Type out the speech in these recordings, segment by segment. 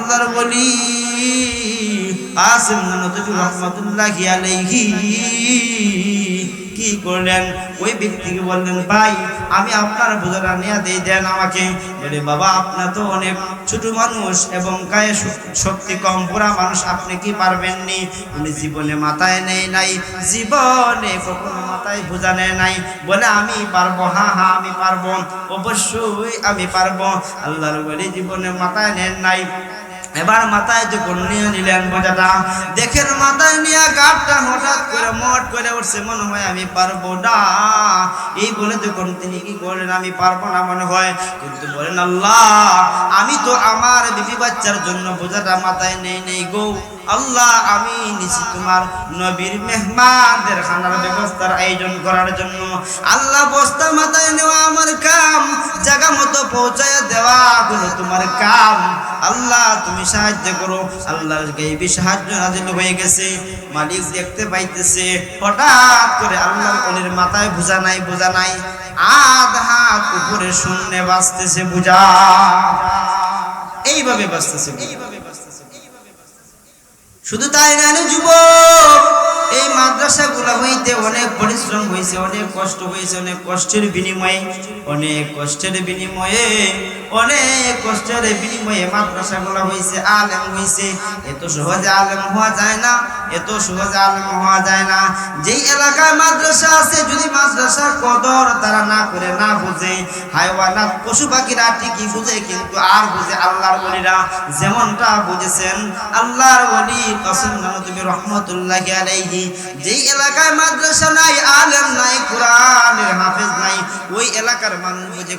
আল্লাহর ওলি আসিম নানতুবি রাহমাতুল্লাহি আলাইহি কি করলেন, ওই ব্যক্তিকে বললেন, ভাই আমি আপনার বোঝাটা নিয়ে দিয়ে দেন আমাকে। বলে, বাবা আপনার তো অনেক ছোট মানুষ এবং গায়ে শক্তি কম, পুরা মানুষ, আপনি কি পারবেননি? উনি জীবনে মাথায় নেই নাই, জীবনে কখনো মাথায় বোঝা নেয় নাই। বলে, আমি পারবো, হ্যাঁ হ্যাঁ আমি পারবো, অবশ্যই আমি পারবো। আল্লাহর ওলি জীবনে মাথায় নেন নাই। এবার মাথায় যখন নিয়ে নিলেন বোঝাটা, দেখেন মাথায় নিয়ে গাঁটটা হঠাৎ করে মোট করে উঠছে, মনে হয় আমি পারবো না। এই বলে যখন তিনি কি করলেন, আমি পারবো না মনে হয়, কিন্তু বলেন, আল্লাহ আমি তো আমার বিবি বাচ্চার জন্য বোঝাটা মাথায় নেই গো আল্লাহ, আমি নিছি তোমার নবীর মেহমানদের খানার ব্যবস্থার আয়োজন করার জন্য। আল্লাহ বস্তা মাথায় নেওয়া আমার কাম, জায়গা মতো পৌঁছায় দেওয়া হলো তোমার কাম। আল্লাহ তুমি সাহায্য করো। আল্লাহর গায়বী সাহায্য নাযিল হয়ে গেছে। মালিক দেখতে পাইতেছে হঠাৎ করে আল্লাহর ওলির মাথায় বোঝা নাই, আধ হাত উপরে শূন্যে বাজতেছে বোঝা, এইভাবে বাজতেছে। শুধু তাই না যুবক, এই মাদ্রাসাগুলো হইতে অনেক পরিশ্রম হয়েছে, অনেক কষ্ট হয়েছে, অনেক কষ্টের বিনিময়ে মাদ্রাসাগুলো হয়েছে, আলেম হয়েছে। এত সহজে আলেম হওয়া যায় না। যেই এলাকায় মাদ্রাসা আছে, যদি মাদ্রাসার কদর তারা না করে, না বুঝে, হাইওয়ানাত পশু পাখিরা ঠিকই বুঝে, কিন্তু আর বুঝে আল্লাহর ওলিরা, যেমনটা বুঝেছেন আল্লাহর ওলি কাসিম নানতুবি রাহমাতুল্লাহি আলাইহি। যেই এলাকায় মাদ্রাসা নাই, আলেম নাই, কোরআনের হাফেজ নাই, ওই এলাকার মানুষ বুঝে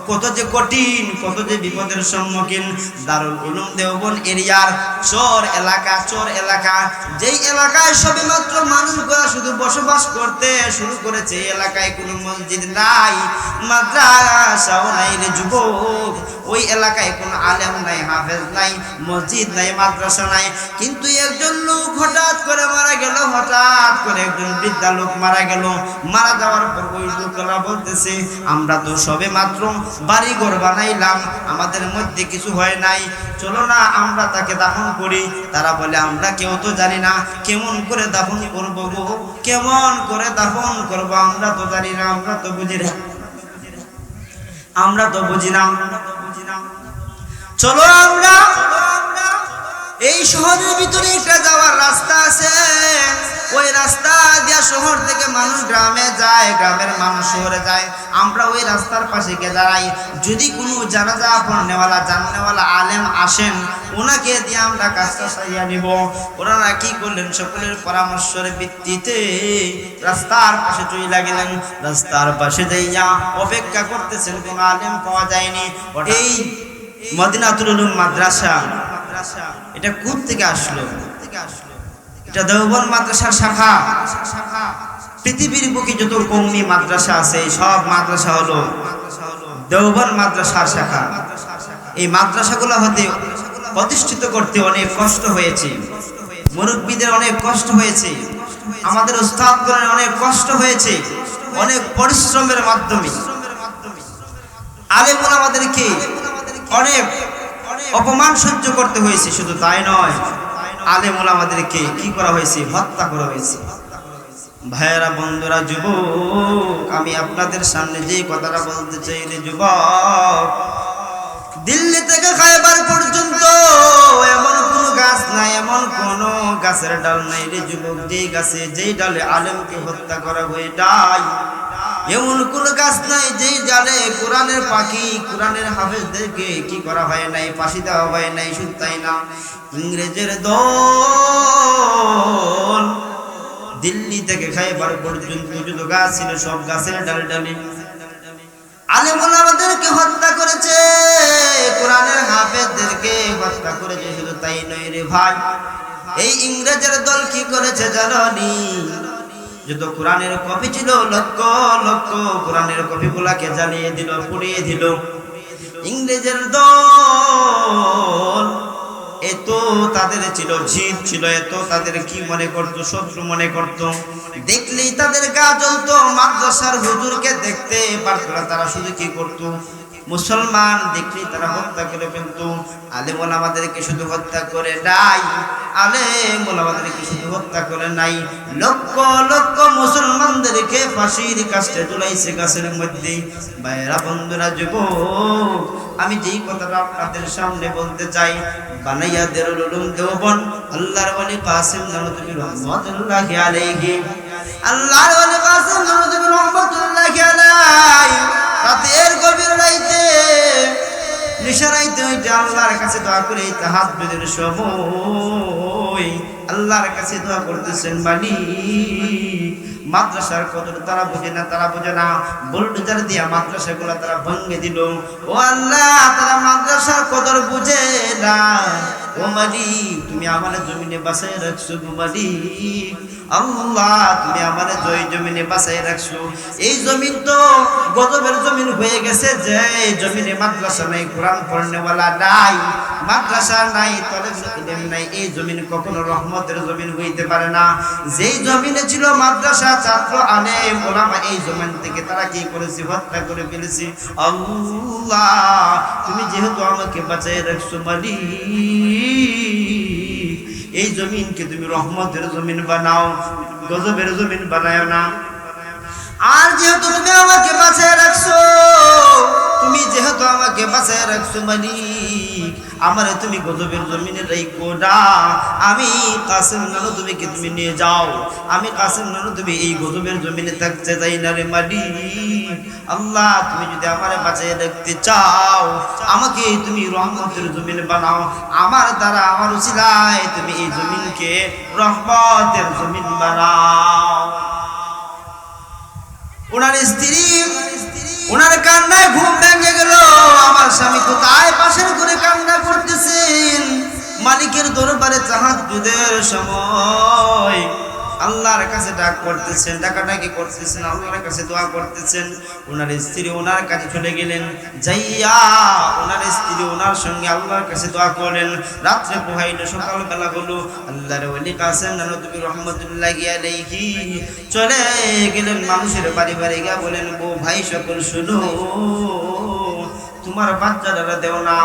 কত যে কঠিন, কত যে বিপদের সম্মুখীন। দারুল উলুম দেওবন্দ এরিয়ার চর এলাকা, যেই এলাকায় সবেমাত্র মানুষগুলা শুধু বসবাস করতে শুরু করেছে, এই এলাকায় কোনো মসজিদ নাই, মাদ্রাসাও নাই রে যুবক। ওই এলাকায় কোনো আলেম নাই, হাফেজ নাই, মসজিদ নাই, মাদ্রাসা নাই। কিন্তু একজন লোক হঠাৎ করে মারা গেল, একজন বৃদ্ধা লোক মারা গেল। মারা যাওয়ার পর ওই লোকরা বলতেছে, আমরা তো সবে মাত্র বাড়ি ঘর বানাইলাম, আমাদের মধ্যে কিছু হয় নাই, চলো না আমরা তাকে দাফন করি। তারা বলে, আমরা কেউ তো জানি না কেমন করে দাফন করবো গো, কেমন করে দাফন করবো, আমরা তো জানি না, আমরা তো বুঝি না। চলো আমরা এই শহরের ভিতরে একটা যাওয়ার রাস্তা আছে, ওই রাস্তা দিয়া শহর থেকে মানুষ গ্রামে যায়, গ্রামের মানুষ শহরে যায়। আমরা ওই রাস্তার পাশে গিয়ে দাঁড়াই, যদি কোনো জানাজা জাননেওয়ালা আলেম আসেন, ওনাকে দিয়ে আমরা কাজটা সারিয়ে নিব। ওনারা কি করলেন, সকলের পরামর্শের ভিত্তিতে রাস্তার পাশে চলে গেলেন। রাস্তার পাশে যাইয়া অপেক্ষা করতেছেন, কোনো আলেম পাওয়া যায়নি। এই মদিনাতুল উলুম মাদ্রাসা এটা কোথা থেকে আসলো? এটা দেওবন্দ মাদ্রাসার শাখা। পৃথিবীর বুকে যত কওমি মাদ্রাসা আছে, সব মাদ্রাসা হলো দেওবন্দ মাদ্রাসার শাখা। এই মাদ্রাসাগুলো হতে প্রতিষ্ঠিত করতে অনেক কষ্ট হয়েছে, মুরব্বীদের অনেক কষ্ট হয়েছে, আমাদের উস্তাদগণের অনেক কষ্ট হয়েছে, অনেক পরিশ্রমের মাধ্যমে। আলেম ওলামাদেরকে অনেক অপমান সহ্য করতে হয়েছে। শুধু তাই নয়, আলেম ওলামাদেরকে কি করা হয়েছে, হত্যা করা হয়েছে। ভাইয়েরা, বন্ধুরা, যুবক, আমি আপনাদের সামনে যে কথাটা বলতে চাই রে যুবক, দিল্লি থেকে খায়বার পর্যন্ত এমন কোনো গাছ নাই, এমন কোনো গাছের ডাল নাই রে যুবক, যেই ডালে আলেমকে হত্যা করা হয়ে যায়। এমন কোন গাছ নাই যেই ডালে কোরআনের পাখি, কোরআনের হাফেজদেরকে কি করা হয় নাই, ফাঁসি দেওয়া হয় নাই। শুধু তাই না, ইংরেজের দল দিল্লি থেকে খায়বার পর্যন্ত যত গাছ ছিল, সব গাছের ডালে আলেম ওলামাদেরকে হত্যা করেছে, কোরআনের হাফেজদেরকে হত্যা করেছে। শুধু তাই নয় রে ভাই, এই ইংরেজের দল কি করেছে জানি? যত কোরআনের কপি ছিল, লক্ষ লক্ষ কোরআনের কপিগুলাকে জ্বালিয়ে দিল, পুড়িয়ে দিল। ইংরেজের দল এত তাদের ছিল জিদ ছিল, এত তাদের কি মনে করতো, শত্রু মনে করতো। দেখলেই তাদের গা জ্বলতো, মাদ্রাসার হুজুরকে দেখতে পারতো না। তারা শুধু কি করতো, মুসলমান দেখলেই তারা হত্যা করে ফেলতো। আলেম ওলামাদেরকে শুধু হত্যা করে নাই, আলেম ওলামাদেরকে শুধু হত্যা করে নাই, লক্ষ লক্ষ মুসলমানদেরকে ফাঁসির কাস্টে ঝুলাইছে গাছের মধ্যে। ভাইরা বন্ধুরা যুবক, আমি যেই কথাটা আপনাদের সামনে বলতে চাই, বানাইয়া দারুল উলুম দেওবন্দ আল্লাহর ওলি কাসিম নানুতুবি রহমাতুল্লাহি আলাইহি, আল্লাহর ওলি কাসিম নানুতুবি রহমাতুল্লাহি আলাইহি রাতের গভীর রাতে নিশারাইতে হইতে আল্লাহর কাছে দোয়া করে তাহাজ্জুদের সময় আল্লাহর কাছে দোয়া করতেছেন, মালিক মাদ্রাসার কদর তারা বোঝে না, তারা বোঝে না, বুলডোজার দিয়া মাদ্রাসাগুলো তারা ভেঙে দিল। ও আল্লাহ, তারা মাদ্রাসার কদর বুঝে না। ও মালিক, তুমি আমার জমিনে বাঁচাই রাখছো গো মালিক। আল্লাহ, তুমি আমার জমিনে বাঁচাই রাখছো। এই জমিন তো গজবের জমিন হয়ে গেছে, যে জমিনে মাদ্রাসা নাই, কোরআন পড়নেওয়ালা নাই, মাদ্রাসা নাই, তলেবুল ইলম নাই, এই জমিন কখনো রহমতের জমিন হইতে পারে না। যেই জমিনে ছিল মাদ্রাসা, ছাত্র আলেম ওলামা, এই জমিন থেকে তারা কি করেছে? হত্যা করে ফেলেছে। আল্লাহ, তুমি যেহেতু আমাকে বাঁচাই রাখছো মালিক, এই জমিনকে তুমি রহমতের জমিন বানাও, গজবের জমিন বানায় না। আর যেহেতু তুমি আমাকে বাঁচায় রাখছো, তুমি যেহেতু আমাকে বাঁচায় রাখছো মালিক, আমারে তুমি গজবের জমিনে রাখো না। আমি কাসিম নানুতুবিকে তুমি নিয়ে যাও, আমি কাসিম নানুতুবি এই গজবের জমিনে থাকতে চাই না রে মালিক। আল্লাহ, তুমি যদি আমারে বাঁচায় রাখতে চাও, আমাকে তুমি রহমতের জমিন বানাও, আমার দ্বারা, আমার উসিলায় তুমি এই জমিনকে রহমতের জমিন বানাও। ওনার স্ত্রী, ওনার কান্নায় ঘুম ভেঙে গেল। আমার স্বামী কোথায়? পাশের ঘরে কান্না করতেছেন। মালিকের দরবারে তাহাজ্জুদের সময় আল্লাহর কাছে ডাক করতেছেন, ডাকাডাকি করতেছেন, আল্লাহর কাছে দোয়া করতেছেন। ওনার স্ত্রী ওনার কাছে চলে গেলেন, যাইয়া ওনার স্ত্রী ওনার সঙ্গে আল্লাহর কাছে দোয়া করলেন। রাত্রে পোহাইল, সকালবেলা হলো। আল্লাহর ওলি কাসিম নানুতুবি রহমাতুল্লাহি আলাইহি চলে গেলেন মানুষের বাড়ি বাড়ি গিয়ে বলেন, ও ভাই সকল শুনো, তোমার বাচ্চাটারা দেও না,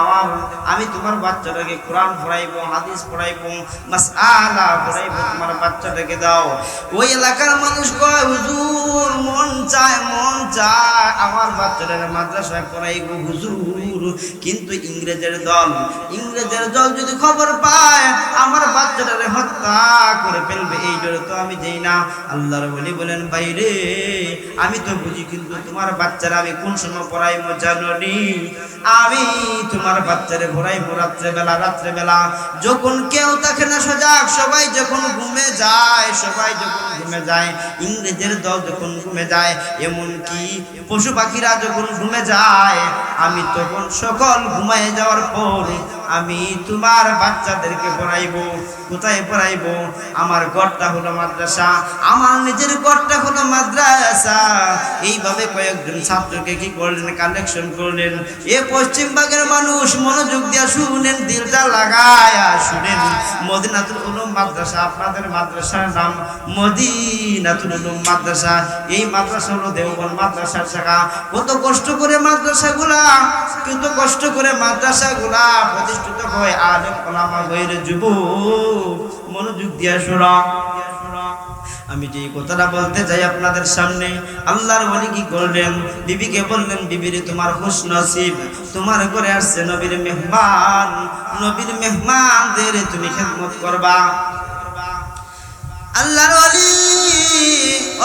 আমি তোমার বাচ্চাটাকে কোরআন পড়াইবো, হাদিস পড়াইবো, মাসআলা পড়াইবো, তোমার বাচ্চাটাকে দাও। ওই এলাকার মানুষ কয়, হুজুর মন চায় আমার বাচ্চাটাকে মাদ্রাসায় পড়াইবো হুজুর, কিন্তু ইংরেজের দল যদি খবর পায় আমার বাচ্চাটারে হত্যা করে ফেলবে, এই ডরে তো আমি যাই না। আল্লাহর ওলি বলেন, ভাইরে আমি তো বুঝি, কিন্তু তোমার বাচ্চারা আমি কোন সময় পড়াইবো জানো নি? আমি তোমার বাচ্চারে পড়াইবো রাত্রেবেলা যখন কেউ থাকে না সজাগ, সবাই যখন ঘুমে যায়, ইংরেজের দল যখন ঘুমে যায়, এমনকি পশু পাখিরা যখন ঘুমে যায়, আমি তখন সকল ঘুমায় যাওয়ার পর আমি তোমার বাচ্চাদেরকে পড়াইবো। কোথায় পড়াইবো? আমার ঘরটা হলো মাদ্রাসা, আমার নিজের ঘরটা হলো মাদ্রাসা। এইভাবে কয়েকজন ছাত্রকে কি করলেন? কালেকশন করলেন। এ পশ্চিমবঙ্গের মানুষ মনোযোগ দিয়ে শুনেন, দিলটা লাগায়া শুনেন। মদিনাতুল উলুম মাদ্রাসা, আপনাদের মাদ্রাসার নাম মদিনাতুল উলুম মাদ্রাসা। এই মাদ্রাসা হলো দেওবন্দ মাদ্রাসার শাখা। কত কষ্ট করে মাদ্রাসাগুলা প্রতিষ্ঠিত হয়। আলেম ওলামা গয়রে যুবক, মনোযোগ দিয়ে শোনা। আমি যে কথাটা বলতে চাই আপনাদের সামনে, আল্লাহর ওলি কি করলেন? বিবিকে বললেন, বিবিরে তোমার খুশ নসিব, তোমার ঘরে আসছে নবীর মেহমানদের তুমি খেদমত করবা। আল্লাহর ওলি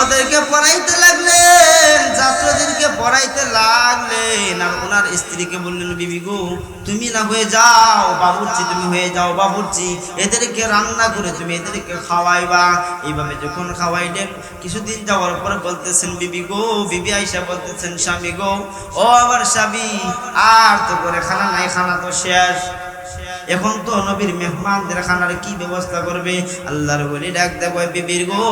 ওদেরকে পড়াইতে লাগলেন, ছাত্রদেরকে পড়াইতে লাগলেন। আর ওনার স্ত্রীকে বললেন, বিবি গো তুমি না হয়ে যাও বাবুর্চি, তুমি হয়ে যাও বাবুর্চি, এদেরকে রান্না করে তুমি এদেরকে খাওয়াইবা। এইভাবে যখন খাওয়াইলেন, কিছুদিন যাওয়ার পরে বলতেছেন, বিবি আইসা বলতেছেন, স্বামী গো, ও আমার স্বামী, আর তো করে খানা নাই, খানা তো শেষ, এখন তো নবীর মেহমানদের খানার কি ব্যবস্থা করবে? আল্লাহর ওলি ডাক দেব, বিবির গো,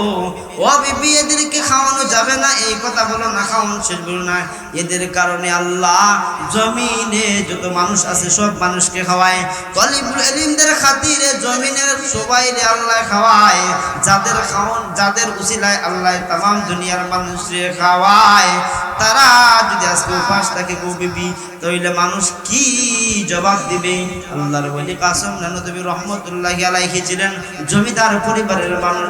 ও বিবি এদেরকে খাওয়ানো যাবে না, এই কথা বলো না, খাওয়ানো শেষ বলো না। এদের কারণে আল্লাহ জমিনে যত মানুষ আছে সব মানুষকে খাওয়ায়। তলিবুল ইলমদের খাতিরে জমিনের সবাইরে আল্লাহ খাওয়ায়। যাদের উসিলায় আল্লাহ তামাম দুনিয়ার মানুষকে খাওয়ায়। তারা যদি আজকে উপাস থাকে গো বিবি, তাহলে মানুষ কি জবাব দিবে? আল্লাহর ওলি কাসেম নবী রহমতুল্লাহি আলাইহি ছিলেন জমিদার পরিবারের মানুষ,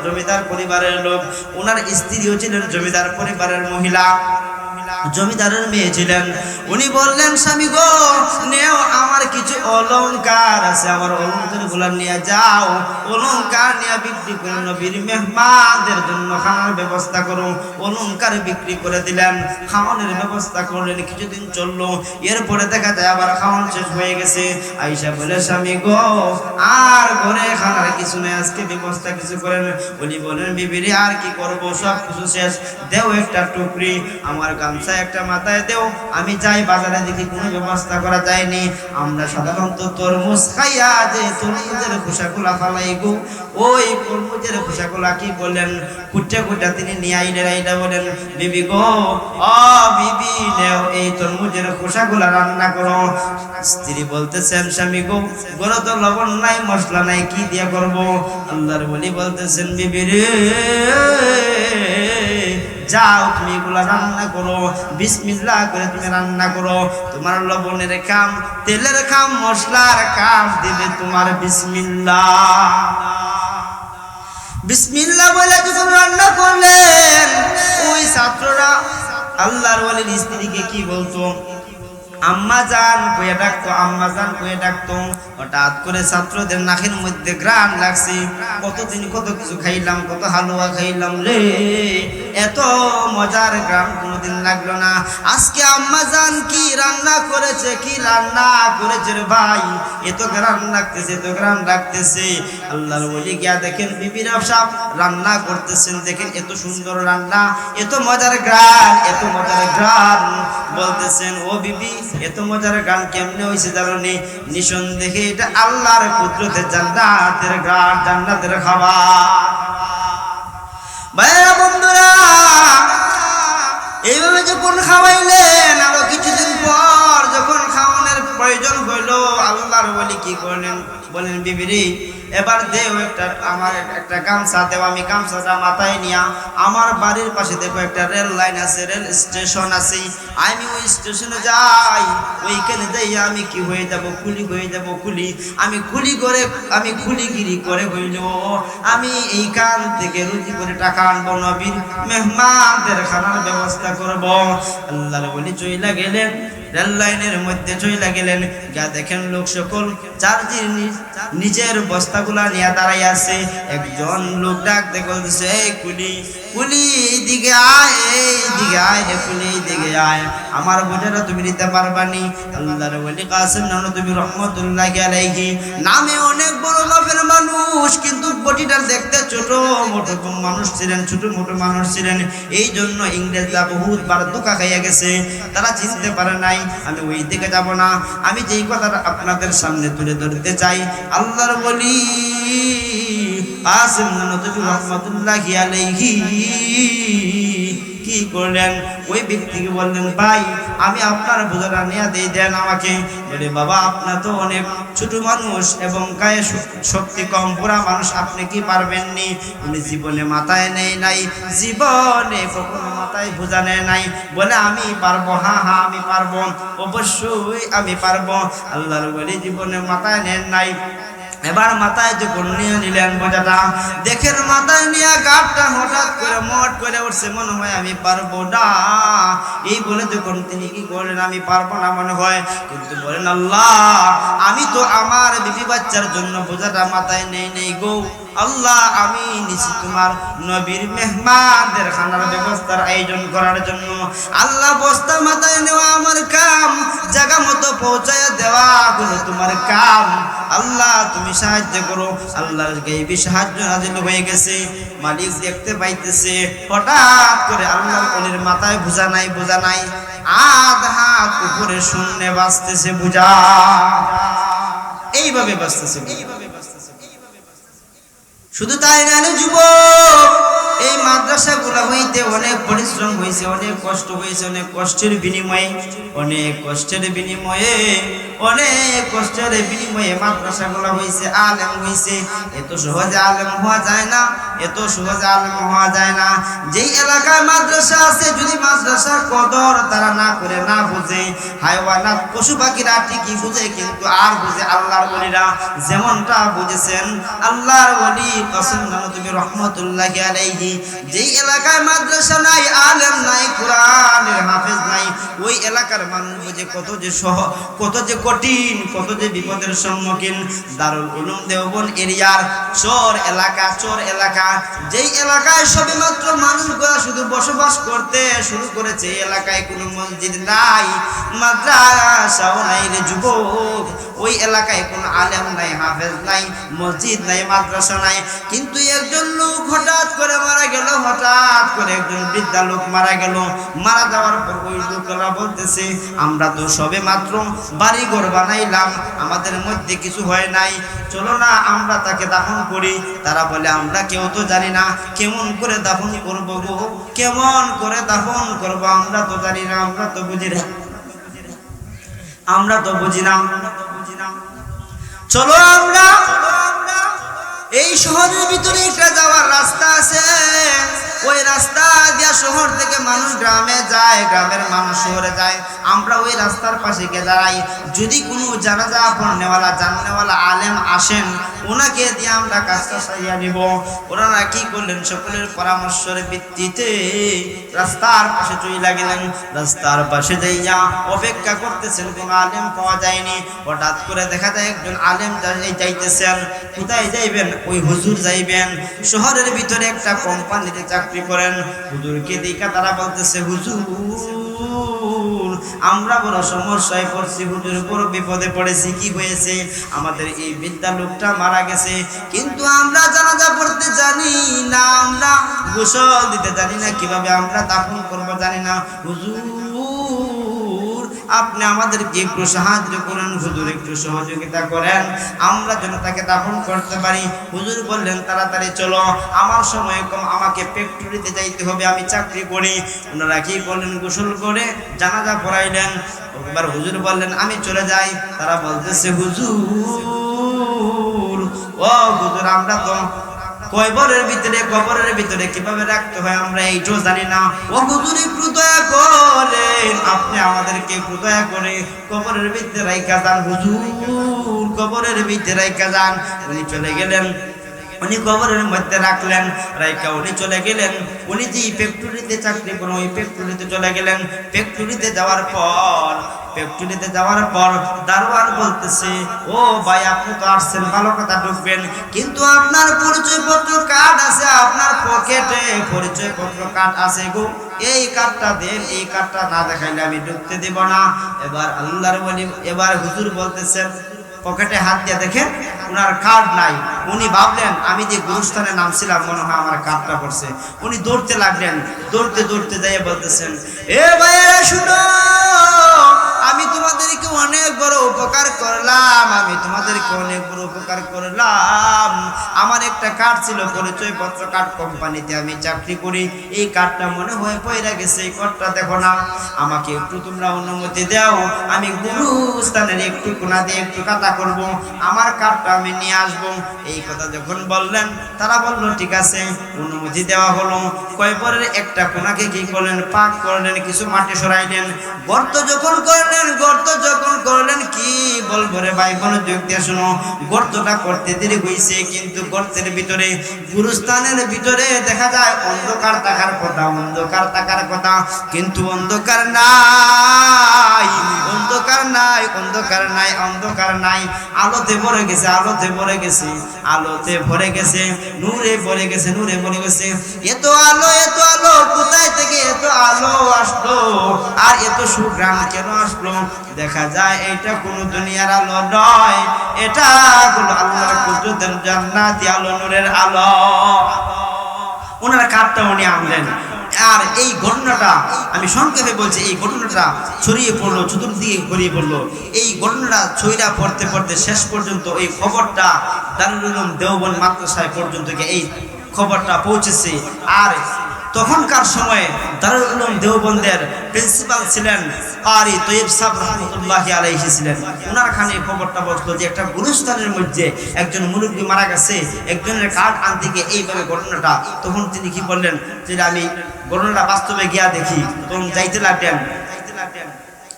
জমিদার পরিবারের লোক। ওনার স্ত্রীও ছিলেন জমিদার পরিবারের মহিলা, জমিদারের মেয়ে ছিলেন। উনি বললেন, স্বামী গো, নেও আমার কিছু অলংকার আছে, আমার অলংকার গুলা নিয়ে যাও, অলংকার নিয়ে বিক্রি করে নবীর মেহমানদের জন্য খাওয়ার ব্যবস্থা করো। অলংকার বিক্রি করে দিলেন, খাওয়ানোর ব্যবস্থা করলেন। কিছুদিন চললো, এরপরে দেখা যায় আবার খাওয়ান শেষ হয়ে গেছে। আয়েশা বলে, স্বামী গো, আর ঘরে খানার কিছু নেই, আজকে ব্যবস্থা কিছু করেন। উনি বলেন, বিবিরে আর কি করবো, সব কিছু শেষ, দেও একটা টুকরি, আমার গামছা একটা মাথায় দেও, আমি যাই বাজারে, দেখি কোনো ব্যবস্থা করা যায়নি। আমরা সাধারণত তরমুজ খাইয়া যে তরমুজের খোসাগুলা ফালাই গো, ওই তরমুজের খোসাগুলা কি বলেন, কুটে কুটে তিনি নিয়ে আইলে বলেন, বিবি গো, ও বিবি, নেও এই তরমুজের খোসাগুলা রান্না করো। স্ত্রী বলতেছেন, স্বামী গো, গরো তো লবণ নাই, মশলা নাই, কি দিয়ে করবো? আল্লাহর ওলি বলতেছেন, বিবি রে, যাও তুমি এগুলা রান্না করো, বিসমিল্লাহ করে তুমি রান্না করো। তোমার লবণের কাম, তেলের কাম, মশলার কাম দিবে তোমার বিসমিল্লাহ। বিসমিল্লাহ বলে যখন রান্না করলেন, ওই ছাত্ররা আল্লাহর ওলির স্ত্রীকে কি বলতো? আম্মা জান কয়ে ডাকতো, আম্মা জান কয়ে ডাকতো। হঠাৎ করে ছাত্রদের নাকের মধ্যে ঘ্রাণ লাগছে, কতদিন কত কিছু খাইলাম, কত হালুয়া খাইলাম রে, এত মজার ঘ্রাণ কোনোদিন লাগলো না। আজকে আম্মা জান কি রান্না করেছে, কি রান্না করেছে রে ভাই, এত ঘ্রাণ লাগতেছে, এত ঘ্রাণ লাগতেছে। আল্লাহর ওলি গিয়া দেখেন বিবিরা সব রান্না করতেছেন, দেখেন এত সুন্দর রান্না, এত মজার ঘ্রাণ, এত মজার ঘ্রাণ। বলতেছেন, ও বিবি, এত মজার গান কেমনে হয়েছে জানি? নিঃসন্দেহে এটা আল্লাহর কুদরতের জান্নাতের গান, জান্নাতের খাবার। ভাইরা বন্ধুরা, এইভাবে যখন খাওয়াইলেন, আরো কিছুদিন পর যখন খাওয়ানোর প্রয়োজন হইল, আল্লাহর ওলি কি করলেন? বলেন, বিবিরি, এবার দেও একটা, আমার একটা গামছা দেও, আমি গামছাটা মাথায় নিয়া আমার বাড়ির পাশে দেখো একটা রেল লাইন আছে, রেল স্টেশন আছে, আমি ওই স্টেশনে যাই, ওইখানে যাই আমি কি হয়ে যাব, কুলি হয়ে যাব, কুলি। আমি কুলি করে, আমি কুলিগিরি করে হইল, আমি এইখান থেকে রুজি করে টাকা আনবো, নবীর মেহমানদের খানার ব্যবস্থা করব। আল্লাহর ওলি চইলা গেলেন, রেল লাইনের মধ্যে চইলা গেলেন, যা দেখেন লোক সকল চার্জির নিজের বস্তাগুলা নিয়ে দাঁড়াই আছে। একজন লোক ডাক দেখে বলতেছে, এই কুলি, কুলি এইদিকে আয়, এইদিকে আয় রে কুলি, এইদিকে আয়, আমার বোঝাটা তুমি নিতে পারবানি? আল্লাহর ওলি কাসেম নবী রহমতুল্লাহি আলাইহি নামে অনেক বড় মাপের মানুষ, কিন্তু বডিটা দেখতে ছোট মোটো মানুষ ছিলেন, ছোট মোটো মানুষ ছিলেন। এই জন্য ইংরেজরা বহুত বার ধোঁকা খাইয়া গেছে, তারা চিনতে পারে নাই। আমি ওই দিকে যাব না, আমি যেই কথাটা আপনাদের সামনে তুলে ধরতে চাই, আল্লাহর ওলি কাসেম নবী রহমতুল্লাহি আলাইহি কি করলেন? ওই ব্যক্তিকে বললেন, ভাই, আমি আপনার বোঝাটা নিয়ে দিয়ে দেন আমাকে। বলে, বাবা, আপনার তো অনেক ছোট মানুষ এবং গায়ে শক্তি কম, পুরা মানুষ, আপনি কি পারবেননি? উনি জীবনে মাথায় নেই নাই, জীবনে কখনো মাথায় বোঝা নেয় নাই। বলে, আমি পারবো, হ্যাঁ হ্যাঁ আমি পারবো, অবশ্যই আমি পারবো। আল্লাহর ওলি জীবনে মাথায় নেন নাই। এবার মাথায় যখন নিয়ে নিলেন বোঝাটা, দেখেন মাথায় নিয়ে গাঁটটা হঠাৎ করে মট করে উঠছে, মনে হয় আমি পারবো না। এই বলে যখন তিনি কি করলেন, আমি পারবো না মনে হয়, কিন্তু বলেন, আল্লাহ, আমি তো আমার বিবি বাচ্চার জন্য বোঝাটা মাথায় নেই গো। আল্লাহ, আমি নিছি তোমার নবীর মেহমানদের খানার ব্যবস্থার আয়োজন করার জন্য। আল্লাহ, বস্তা মাথায় নেওয়া আমার কাম, জায়গা মতো পৌঁছায় দেওয়া হলো তোমার কাম। আল্লাহ, তুমি সাহায্য করো। আল্লাহর গায়বী সাহায্য নাযিল হয়ে গেছে। মালিক দেখতে পাইতেছে, হঠাৎ করে আল্লাহর ওলির মাথায় বোঝা নাই, আধ হাত উপরে শূন্য বাজতেছে বোঝা, এইভাবে বাজতেছে। শুধু তাই না যুবক, এই মাদ্রাসাগুলো হইতে অনেক পরিশ্রম হয়েছে, অনেক কষ্ট হয়েছে, অনেক কষ্টের বিনিময়ে মাদ্রাসাগুলো হয়েছে, আলেম হয়েছে। এত সহজে আলেম হওয়া যায় না, যেই এলাকায় মাদ্রাসা আছে যদি মাদ্রাসার কদর তারা না করে, না বুঝে, হায়ওয়ানাত পশু পাখিরা ঠিকই বুঝে, কিন্তু আর বুঝে আল্লাহর ওলিরা। যেমনটা বুঝেছেন আল্লাহর ওলি কাসেম নানুতুবি রহমাতুল্লাহি আলাইহি, যেই এলাকায় মাদ্রাসা নাই, আলেম নাই, কোরআনের হাফেজ নাই, ওই এলাকার মানুষ বুঝে কত যে কঠিন, কত যে বিপদের সম্মুখীন। দারুল উলুম দেওবন্দ এরিয়ার চর এলাকা, যেই এলাকায় সবেমাত্র মানুষগুলা শুধু বসবাস করতে শুরু করেছে, এই এলাকায় কোনো মসজিদ নাই, মাদ্রাসাও নাই রে যুবক। ওই এলাকায় কোনো আলেম নাই, হাফেজ নাই, মসজিদ নাই, মাদ্রাসা নাই। কিন্তু একজন লোক হঠাৎ করে মারা গেল, একজন বৃদ্ধা লোক মারা গেল। মারা যাওয়ার পর ওই লোকেরা বলতেছে, আমরা তো সবে মাত্র বাড়ি ঘর বানাইলাম, আমাদের মধ্যে কিছু হয় নাই, চলো না আমরা তাকে দাফন করি। তারা বলে, আমরা কেউ তো জানি না কেমন করে দাফন করবো গো, কেমন করে দাফন করবো, আমরা তো জানি না, আমরা তো বুঝি না। চলো আমরা এই শহরের ভিতরে একটা যাওয়ার রাস্তা আছে, ওই রাস্তা দিয়া শহর থেকে মানুষ গ্রামে যায়, গ্রামের মানুষ শহরে যায়। আমরা ওই রাস্তার পাশে গিয়ে দাঁড়াই, যদি কোনো জানাজা জাননেওয়ালা আলেম আসেন, ওনাকে দিয়ে আমরা কাজটা সারিয়ে নিব। ওনারা কি করলেন, সকলের পরামর্শের ভিত্তিতে রাস্তার পাশে চলে গেলেন। রাস্তার পাশে যাইয়া অপেক্ষা করতেছেন, কোনো আলেম পাওয়া যায়নি। হঠাৎ করে দেখা যায় একজন আলেম যাইতেছেন। কোথায় যাইবেন? ওই হুজুর যাইবেন। শহরের ভিতরে একটা কোম্পানিতে চাকরি করেন। হুজুরকে দেখা তারা বলতেছে, হুজুর আমরা বড় সমস্যায় পড়ছি, হুজুর বড় বিপদে পড়েছি। কি হয়েছে? আমাদের এই বৃদ্ধা লোকটা মারা গেছে, কিন্তু আমরা জানাজা পড়তে জানি না, আমরা গোসল দিতে জানি না, কিভাবে আমরা দাফন করবো জানি না। হুজুর আপনি আমাদেরকে একটু সাহায্য করেন, হুজুর একটু সহযোগিতা করেন, আমরা যেন তাকে দাফন করতে পারি। হুজুর বললেন, তাড়াতাড়ি চলো, আমার সময় কম, আমাকে ফ্যাক্টরিতে যাইতে হবে, আমি চাকরি করি। ওনারা কি বললেন, গোসল করে জানাজা পড়াইলেন। এবার হুজুর বললেন, আমি চলে যাই। তারা বলতেছে, হুজুর আমরা তো কবরের ভিতরে কিভাবে রাখতে হয় আমরা এইটাও জানি না। ও হুজুর একটু দয়া করেন, আপনি আমাদেরকে একটু দয়া করে কবরের ভিতরে রাইখা যান, হুজুর কবরের ভিতরে রাইখা যান। উনি চলে গেলেন, উনি কবরের মধ্যে রাখলেন, রাইকা উনি চলে গেলেন। উনি যে ফ্যাক্টরিতে চাকরি করেন, ওই ফ্যাক্টরিতে চলে গেলেন। ফ্যাক্টরিতে যাওয়ার পর দারোয়ান বলতেছে, ও ভাই আপনি তো আসছেন, ভালো কথা, ঢুকবেন, কিন্তু আপনার পরিচয়পত্র কার্ড আছে, আপনার পকেটে পরিচয়পত্র কার্ড আছে গো, এই কার্ডটা দেন, এই কার্ডটা না দেখাইলে আমি ঢুকতে দেব না। এবার হুজুর বলতেছেন, পকেটে হাত দিয়ে দেখেন ওনার কার্ড নাই। উনি ভাবলেন আমি যে গুরুস্থানে নামছিলাম, মনে হয় আমার কার্ডটা পড়ছে। উনি দৌড়তে লাগলেন, দৌড়তে যাইয়ে বলতেছেন, এ ভাইয়েরা শুনো, আমি তোমাদেরকে অনেক বড় উপকার করলাম, আমার একটা কার্ড ছিল, পরিচয়পত্র কার্ড, কোম্পানিতে আমি চাকরি করি, এই কার্ডটা মনে হয় পয়রা গেছে, এই কার্ডটা দেখো না, আমাকে একটু তোমরা অনুমতি দাও, আমি গুরুস্থানের একটু কোনা দিয়ে একটু কাটা করব, আমার কার্ডটা আমি নিয়ে আসবো। এই কথা যখন বললেন, তারা বলল ঠিক আছে, অনুমতি দেওয়া হলো। কয়পরের একটা কোনাকে কি করলেন, পাক করলেন, কিছু মাটি সরাইলেন, গর্ত যখন করলেন কি বলবো রে ভাই, মনোযোগ দিয়ে শোনো, গর্তটা করতে দেরি হয়েছে, কিন্তু গর্তের ভিতরে, গুরুস্থানের ভিতরে দেখা যায় অন্ধকার থাকার কথা, কিন্তু অন্ধকার নাই, আলোতে ভরে গেছে, নূরে ভরে গেছে। এত আলো কোথায় থেকে এত আলো আসলো, আর এত সুঘ্রাণ কেন আসলো? দেখা যায় এটা কোনো দুনিয়ার আলো নয়, এটা কোনো আল্লাহর কুদরতের জান্নাতি আলো, নূরের আলো। ওনারা কার্ডটা উনি আনলেন। আর এই ঘটনাটা আমি সংক্ষেপে বলছি, এই ঘটনাটা ছড়িয়ে পড়লো, চতুর্দিকে ছড়িয়ে পড়লো। এই ঘটনাটা ছড়িয়ে পড়তে শেষ পর্যন্ত এই খবরটা দারুল উলুম দেওবন্দ মাদ্রাসায় পর্যন্ত এই খবরটা পৌঁছেছে। আর তখনকার সময়ে দারুল উলুম দেওবন্দের প্রিন্সিপাল ছিলেন কারি তৈয়ব সাহেব রহমতুল্লাহি আলাইহি ছিলেন। ওনার খানে খবরটা বসলো যে একটা গুরুস্থানের মধ্যে একজন মুরব্বী মারা গেছে, একজনের কার্ড আনতে গিয়ে এইভাবে ঘটনাটা। তখন তিনি কি বললেন যে আমি ঘটনাটা বাস্তবে গিয়া দেখি। তখন যাইতে লাগলেন।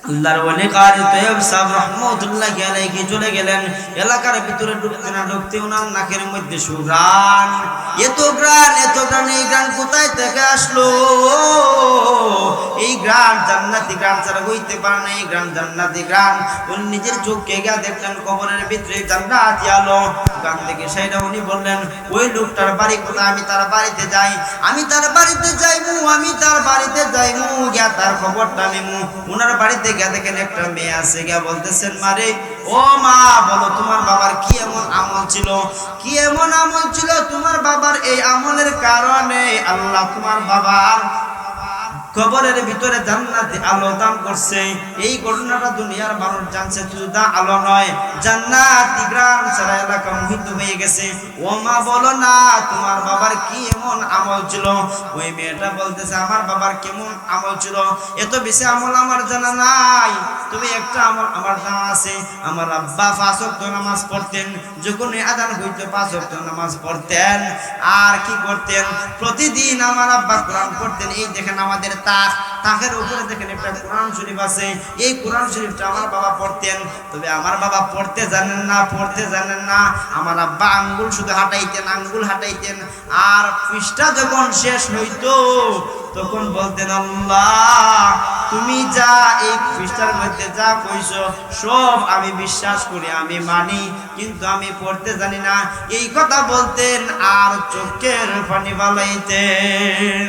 আল্লাহর ওলি কারি তৈয়ব সাহেব রহমতুল্লাহি আলাইহি চলে গেলেন। এলাকার ভিতরে ঢুকতে না ঢুকতে ওনার নাকের মধ্যে সুঘ্রাণ, এত গ্রাণ, এই গ্রাণ কোথায় থেকে আসলো? এই গ্রাণ জান্নাতি গ্রাণ ছাড়া হইতে পারে না, এই গ্রাণ জান্নাতি গ্রাণ। উনি নিজের চোখকে গিয়া দেখলেন কবরের ভিতরে জান্নাতি আলো। গান থেকে সেইটা উনি বললেন ওই লোকটার বাড়ি কোথায়? আমি তার বাড়িতে যাই, আমি তার বাড়িতে যাইমু, আমি তার বাড়িতে যাইমু, গিয়া তার খবরটা নিমু। ওনার বাড়িতে গিয়া দেখেন একটা মেয়ে আছে, গিয়া বলতেছেন মারে ও মা, বলো তোমার বাবার কি এমন আমল ছিল, কি এমন আমল ছিল তোমার বাবার? এই আমলের কারণে আল্লাহ তোমার বাবার কবরের ভিতরে জান্নাতি আলো দান করছে। এই ঘটনাটা দুনিয়ার মানুষ জানছে, শুধু আলো নয়, জান্নাতি গ্রাম সারা এলাকা মোহিত হয়ে গেছে। ও মা বলো না তোমার বাবার কি এমন আমল ছিল? ওই মেয়েটা বলতেছে আমার বাবার কেমন আমল ছিল? এত বেশি আমল আমার জানা নাই, তবে একটা আমল আমার জানা আছে। আমার আব্বা 5 ওয়াক্ত নামাজ পড়তেন, যখন আযান হইত 5 ওয়াক্ত নামাজ পড়তেন। আর কি করতেন? প্রতিদিন আমার আব্বা কোরআন পড়তেন। এই দেখেন আমাদের তাকের উপরে দেখেন একটা কোরআন শরীফ আছে, এই কোরআন শরীফটা আমার বাবা পড়তেন। তবে আমার বাবা পড়তে জানেন না। আমার আব্বা আঙ্গুল শুধু হাঁটাইতেন। আর পৃষ্ঠা যখন শেষ হইতো তখন বলতেন আল্লাহ তুমি যা এই পৃষ্ঠার মধ্যে যা কইছো সব আমি বিশ্বাস করি, আমি মানি, কিন্তু আমি পড়তে জানি না। এই কথা বলতেন আর চোখের পানি বালাইতেন।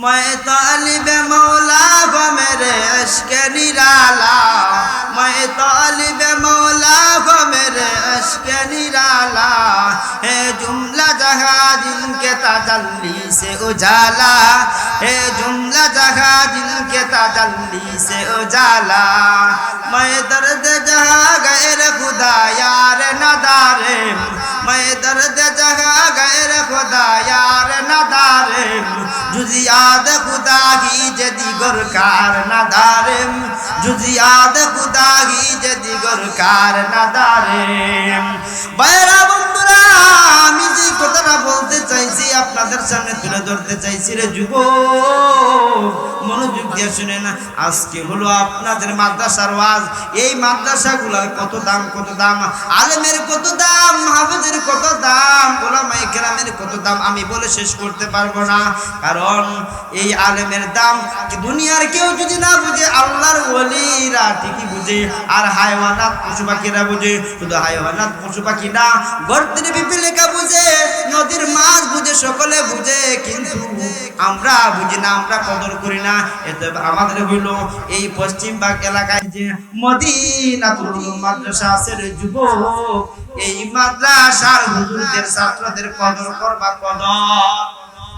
मैं तालिब मौला को मेरे इश्क निराला, मैं तालिब मौला को मेरे इश्क निराला, है जुमला जहां जिनके तजल्ली से उजाला, है जुमला जहां जिनके तजल्ली से उजाला, मैं दर्द जहां गैर खुदा यार नदारे, मैं दर्द जहां गैर खुदा यार नदारे, जुजियाद खुदा की जदिगर कार नदारेम, जुजियाद खुदा की जदिगर कार नदारेम। বাইরা বন্ধুরা, আমি যে কথাটা বলতে চাইছি আপনাদের সামনে তুলে ধরতে চাইছি রে যুবক, মনোযোগ দিয়ে শুনেন। আজকে হলো আপনাদের মাদ্রাসার ওয়াজ। এই মাদ্রাসাগুলোর কত দাম, আলেমের কত দাম, হাফেজের কত দাম, উলামায়ে কেরামের কত দাম আমি বলে শেষ করতে পারবো না। কারণ এই আলেমের দাম দুনিয়ার কেউ যদি না বুঝে, আল্লাহর ওলিরা ঠিকই বুঝে। আর হায়ওয়ানাত পশু পাখিরা বুঝে। শুধু হায়ওয়ানাত পশু পাখি না, গর্তের পিপিলিকা বুঝে, নদীর মাছ বুঝে, সকলে বুঝে, কিন্তু আমরা বুঝি না, আমরা কদর করি না। এতে আমাদের হইল এই পশ্চিমবাগ এলাকায় যে মদিনাতুল উলুম মাদ্রাসা আছে রে যুবক, এই মাদ্রাসার হুজুরদের ছাত্রদের কদর করবা।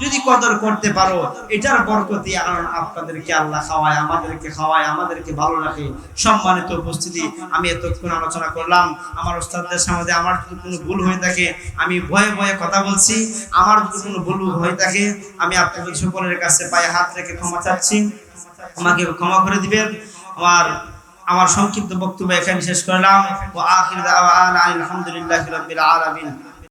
যদি কদর করতে পারো, এটার বরকতি আপনাদেরকে আল্লাহ খাওয়ায়, আমাদেরকে ভালো রাখে। সম্মানিত উপস্থিতি, আমি এতক্ষণ আলোচনা করলাম। আমার ওস্তাদদের সামনে আমার যদি কোনো ভুল হয়ে থাকে, আমি ভয়ে কথা বলছি। আমার যদি কোনো ভুল হয়ে থাকে, আমি আপনাদের সকলের কাছে পায়ে হাত রেখে ক্ষমা চাচ্ছি, আমাকে ক্ষমা করে দিবেন। আমার সংক্ষিপ্ত বক্তব্য এখানে শেষ করলাম। ওয়া আখির দাওয়ানা আলহামদুলিল্লাহি রাব্বিল আলামিন।